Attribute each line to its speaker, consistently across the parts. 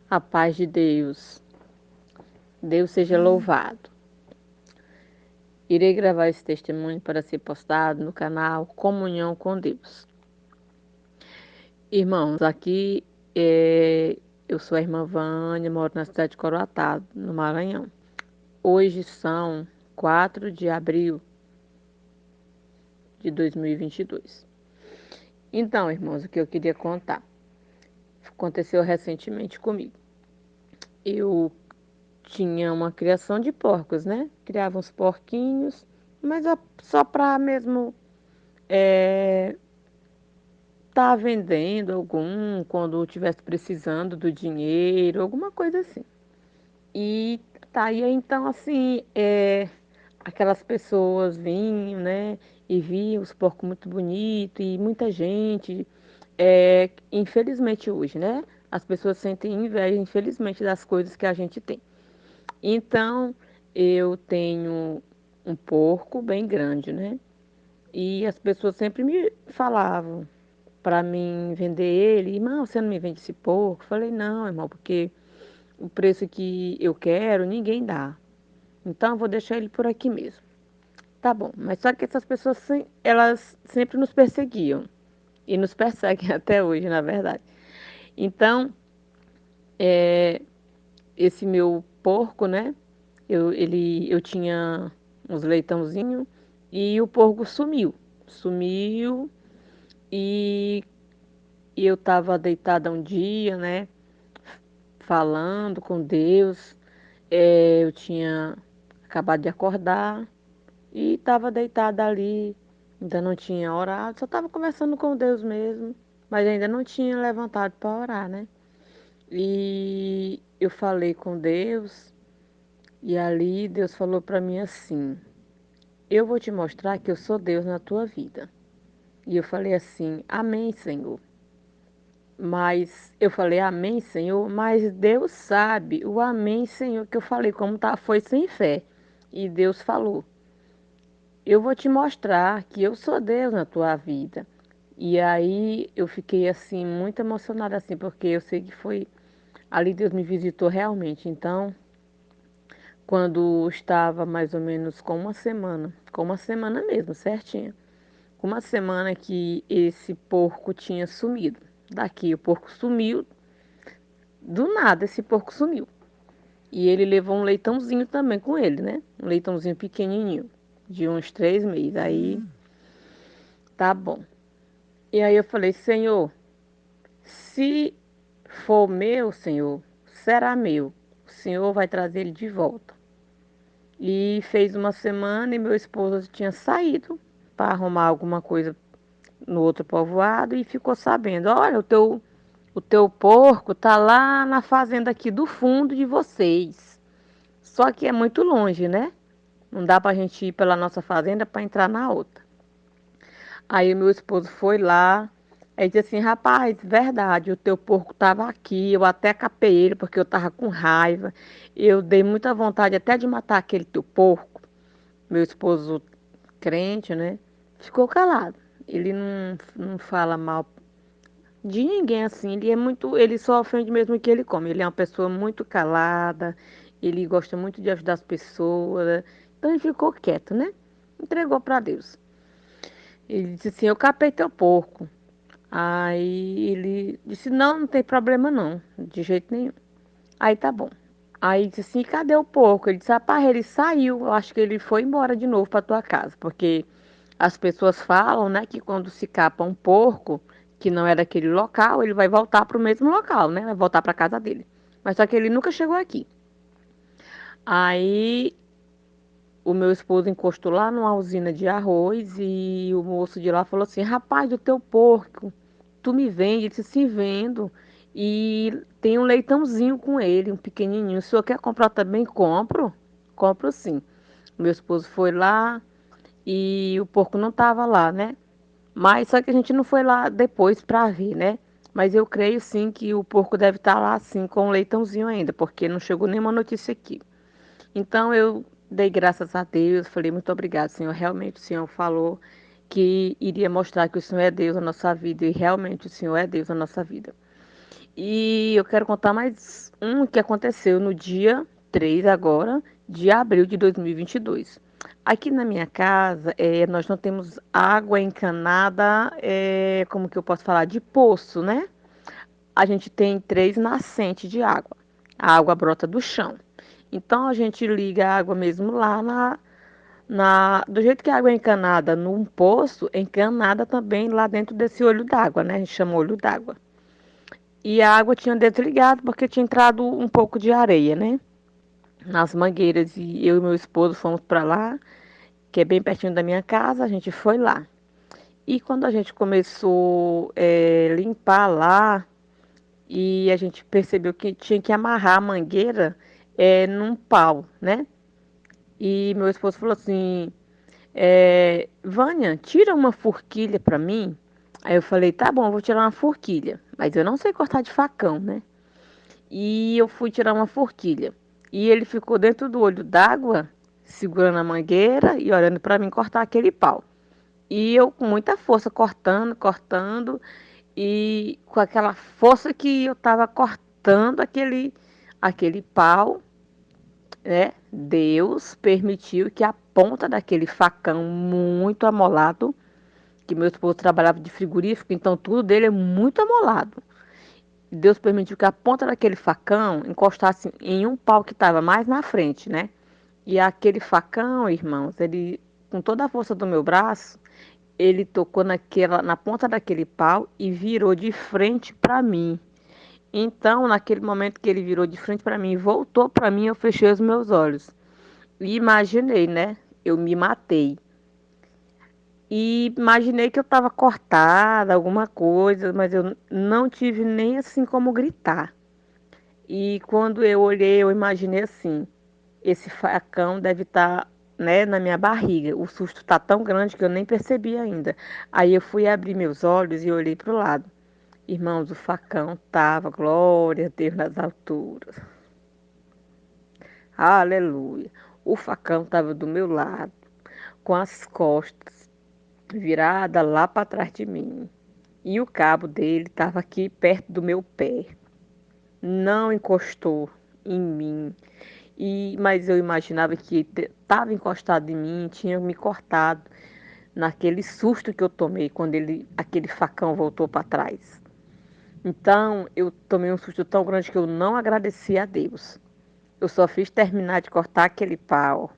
Speaker 1: A paz de Deus. Deus seja louvado. Irei gravar esse testemunho para ser postado no canal Comunhão com Deus. Irmãos, aqui eu sou a irmã Vânia, moro na cidade de Coroatá, no Maranhão. Hoje são 4 de abril de 2022. Então, irmãos, o que eu queria contar aconteceu recentemente comigo. Eu tinha uma criação de porcos, né? Criava uns porquinhos, mas só para mesmo tá vendendo algum quando estivesse precisando do dinheiro, alguma coisa assim. E tá, e aí, então assim, aquelas pessoas vinham, né? E viam os porcos muito bonitos e muita gente. Infelizmente hoje, né? As pessoas sentem inveja, infelizmente, das coisas que a gente tem. Então, eu tenho um porco bem grande, né? E as pessoas sempre me falavam para mim vender ele. Irmão, você não me vende esse porco? Eu falei, não, irmão, porque o preço que eu quero ninguém dá. Então, eu vou deixar ele por aqui mesmo. Tá bom, mas só que essas pessoas, elas sempre nos perseguiam. E nos perseguem até hoje, na verdade. Então, esse meu porco, né? Eu tinha uns leitãozinhos e o porco sumiu. Sumiu e, e eu estava deitada um dia, né? Falando com Deus. Eu tinha acabado de acordar e estava deitada ali. Ainda não tinha orado, só estava conversando com Deus mesmo, mas ainda não tinha levantado para orar, né? E eu falei com Deus e ali Deus falou para mim assim: eu vou te mostrar que eu sou Deus na tua vida. E eu falei assim: Amém, Senhor. Mas eu falei amém, Senhor, mas Deus sabe o amém, Senhor, que eu falei, como tá, foi sem fé. E Deus falou: eu vou te mostrar que eu sou Deus na tua vida. E aí eu fiquei assim, muito emocionada assim, porque eu sei que foi ali Deus me visitou realmente. Então, quando estava mais ou menos com uma semana mesmo, certinho. Com uma semana que esse porco tinha sumido. Daqui o porco sumiu, do nada esse porco sumiu. E ele levou um leitãozinho também com ele, né? Um leitãozinho pequenininho, de uns 3 meses. Aí, tá bom. E aí eu falei, Senhor, se for meu, Senhor, será meu. O Senhor vai trazer ele de volta. E fez uma semana e meu esposo tinha saído para arrumar alguma coisa no outro povoado e ficou sabendo, olha, o teu porco tá lá na fazenda aqui do fundo de vocês. Só que é muito longe, né? Não dá pra gente ir pela nossa fazenda para entrar na outra. Aí meu esposo foi lá, aí disse assim, rapaz, verdade, o teu porco tava aqui, eu até capei ele porque eu tava com raiva. Eu dei muita vontade até de matar aquele teu porco. Meu esposo crente, né? Ficou calado. Ele não fala mal de ninguém assim. Ele é muito, ele só ofende mesmo o que ele come. Ele é uma pessoa muito calada, ele gosta muito de ajudar as pessoas. Então ele ficou quieto, né? Entregou para Deus. Ele disse assim: eu capei teu porco. Aí ele disse: não, não tem problema não, de jeito nenhum. Aí tá bom. Aí disse assim: cadê o porco? Ele disse: rapaz, ele saiu. Eu acho que ele foi embora de novo para tua casa, porque as pessoas falam, né, que quando se capa um porco que não é daquele local, ele vai voltar para o mesmo local, né? Vai voltar para casa dele. Mas só que ele nunca chegou aqui. Aí o meu esposo encostou lá numa usina de arroz e o moço de lá falou assim: rapaz, do teu porco, tu me vende? Ele disse: sim, vendo. E tem um leitãozinho com ele, um pequenininho. O senhor quer comprar também? Compro. Compro sim. Meu esposo foi lá e o porco não estava lá, né? Mas só que a gente não foi lá depois para ver, né? Mas eu creio sim que o porco deve estar lá sim com o leitãozinho ainda, porque não chegou nenhuma notícia aqui. Então eu dei graças a Deus, falei muito obrigado, Senhor. Realmente o Senhor falou que iria mostrar que o Senhor é Deus na nossa vida e realmente o Senhor é Deus na nossa vida. E eu quero contar mais um que aconteceu no dia 3 agora, de abril de 2022. Aqui na minha casa, nós não temos água encanada, como que eu posso falar, de poço, né? A gente tem três nascentes de água. A água brota do chão. Então a gente liga a água mesmo lá do jeito que a água é encanada num poço, é encanada também lá dentro desse olho d'água, né? A gente chama olho d'água. E a água tinha desligado porque tinha entrado um pouco de areia, né? Nas mangueiras. E eu e meu esposo fomos para lá, que é bem pertinho da minha casa, a gente foi lá. E quando a gente começou a limpar lá, e a gente percebeu que tinha que amarrar a mangueira num pau, né? E meu esposo falou assim, Vânia, tira uma forquilha para mim. Aí eu falei, tá bom, eu vou tirar uma forquilha, mas eu não sei cortar de facão, né? E eu fui tirar uma forquilha. E ele ficou dentro do olho d'água, segurando a mangueira e olhando para mim cortar aquele pau. E eu com muita força cortando, cortando, e com aquela força que eu estava cortando aquele pau, né? Deus permitiu que a ponta daquele facão muito amolado, que meu esposo trabalhava de frigorífico, então tudo dele é muito amolado. Deus permitiu que a ponta daquele facão encostasse em um pau que estava mais na frente, né? E aquele facão, irmãos, ele, com toda a força do meu braço, ele tocou na ponta daquele pau e virou de frente para mim. Então, naquele momento que ele virou de frente para mim e voltou para mim, eu fechei os meus olhos. E imaginei, né? Eu me matei. E imaginei que eu estava cortada, alguma coisa, mas eu não tive nem assim como gritar. E quando eu olhei, eu imaginei assim, esse facão deve estar, né, na minha barriga. O susto está tão grande que eu nem percebi ainda. Aí eu fui abrir meus olhos e olhei para o lado. Irmãos, o facão tava, glória a Deus nas alturas. Aleluia. O facão estava do meu lado, com as costas virada lá para trás de mim. E o cabo dele estava aqui perto do meu pé. Não encostou em mim. Mas eu imaginava que estava encostado em mim, tinha me cortado naquele susto que eu tomei quando aquele facão voltou para trás. Então eu tomei um susto tão grande que eu não agradeci a Deus. Eu só fiz terminar de cortar aquele pau.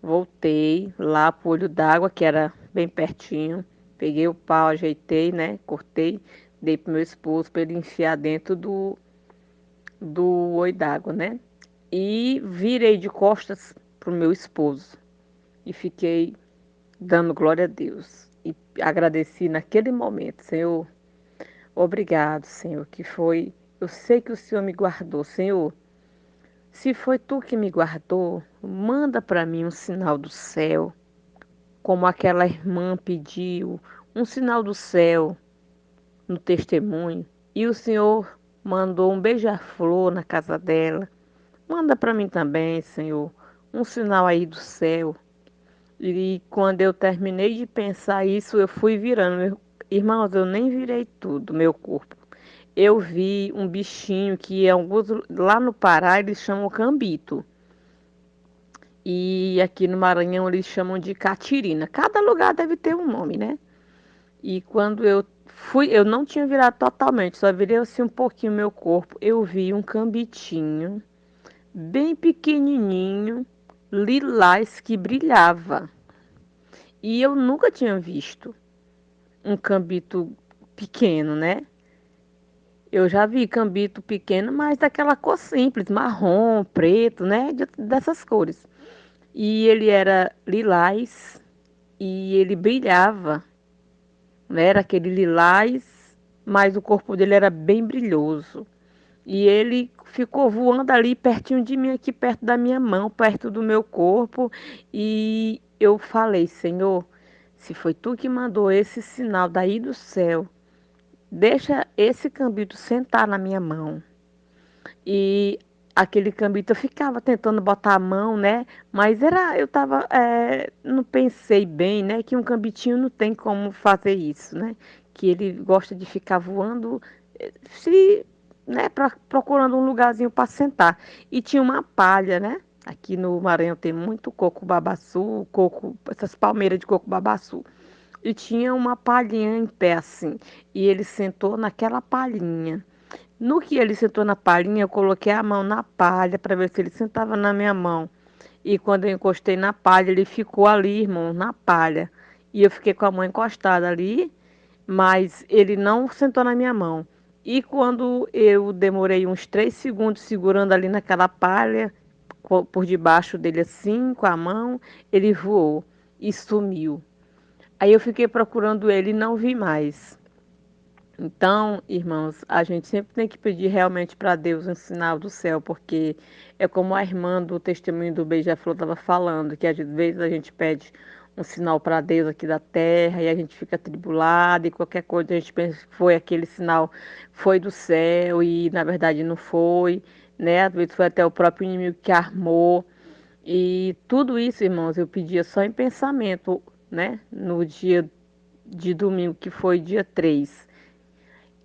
Speaker 1: Voltei lá pro olho d'água, que era bem pertinho. Peguei o pau, ajeitei, né? Cortei, dei pro meu esposo para ele enfiar dentro do olho d'água, né? E virei de costas pro meu esposo. E fiquei dando glória a Deus. E agradeci naquele momento, Senhor, obrigado, Senhor, que foi. Eu sei que o Senhor me guardou, Senhor. Se foi tu que me guardou, manda para mim um sinal do céu, como aquela irmã pediu, um sinal do céu no testemunho. E o Senhor mandou um beija-flor na casa dela. Manda para mim também, Senhor, um sinal aí do céu. E quando eu terminei de pensar isso, eu fui virando. Irmãos, eu nem virei tudo, meu corpo. Eu vi um bichinho que alguns, lá no Pará eles chamam cambito. E aqui no Maranhão eles chamam de catirina. Cada lugar deve ter um nome, né? E quando eu fui, eu não tinha virado totalmente, só virei assim um pouquinho meu corpo. Eu vi um cambitinho, bem pequenininho, lilás que brilhava. E eu nunca tinha visto um cambito pequeno, né? Eu já vi cambito pequeno, mas daquela cor simples, marrom, preto, né? Dessas cores. E ele era lilás e ele brilhava, né? Era aquele lilás, mas o corpo dele era bem brilhoso. E ele ficou voando ali pertinho de mim, aqui perto da minha mão, perto do meu corpo. E eu falei, Senhor, se foi tu que mandou esse sinal daí do céu, deixa esse cambito sentar na minha mão. E aquele cambito eu ficava tentando botar a mão, né? Mas eu tava, não pensei bem, né? Que um cambitinho não tem como fazer isso, né? Que ele gosta de ficar voando. Se né, procurando um lugarzinho para sentar. E tinha uma palha, né? Aqui no Maranhão tem muito coco babaçu, coco, essas palmeiras de coco babaçu. E tinha uma palhinha em pé assim. E ele sentou naquela palhinha. No que ele sentou na palhinha, eu coloquei a mão na palha para ver se ele sentava na minha mão. E quando eu encostei na palha, ele ficou ali, irmão, na palha. E eu fiquei com a mão encostada ali, mas ele não sentou na minha mão. E quando eu demorei uns 3 segundos segurando ali naquela palha, por debaixo dele assim, com a mão, ele voou e sumiu. Aí eu fiquei procurando ele e não vi mais. Então, irmãos, a gente sempre tem que pedir realmente para Deus um sinal do céu, porque é como a irmã do testemunho do Beija-Flor estava falando, que às vezes a gente pede um sinal para Deus aqui da terra e a gente fica atribulado e qualquer coisa a gente pensa que foi aquele sinal, foi do céu e na verdade não foi, né? Às vezes foi até o próprio inimigo que armou. E tudo isso, irmãos, eu pedia só em pensamento, né? No dia de domingo, que foi dia 3.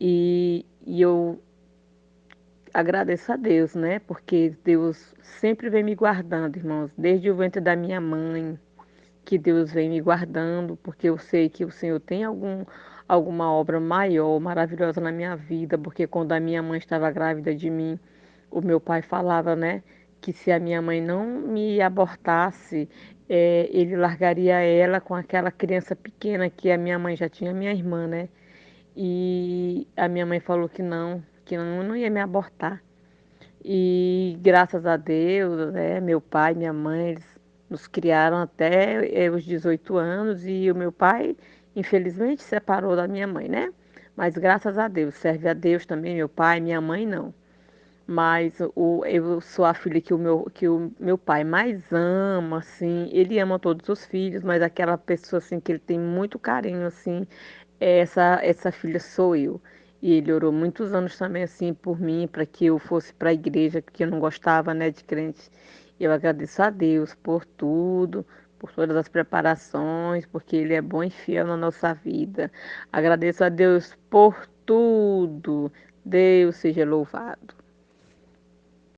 Speaker 1: E eu agradeço a Deus, né? Porque Deus sempre vem me guardando, irmãos, desde o ventre da minha mãe, que Deus vem me guardando, porque eu sei que o Senhor tem alguma obra maior, maravilhosa na minha vida, porque quando a minha mãe estava grávida de mim, o meu pai falava, né, que se a minha mãe não me abortasse, ele largaria ela com aquela criança pequena que a minha mãe já tinha, minha irmã, né? E a minha mãe falou que não ia me abortar. E graças a Deus, né, meu pai, minha mãe, eles nos criaram até os 18 anos e o meu pai, infelizmente, separou da minha mãe, né? Mas graças a Deus, serve a Deus também, meu pai, minha mãe não. Mas eu sou a filha que o meu pai mais ama, assim. Ele ama todos os filhos, mas aquela pessoa, assim, que ele tem muito carinho, assim, essa filha sou eu. E ele orou muitos anos também, assim, por mim, para que eu fosse para a igreja, porque eu não gostava, né, de crente. Eu agradeço a Deus por tudo, por todas as preparações, porque Ele é bom e fiel na nossa vida. Agradeço a Deus por tudo. Deus seja louvado.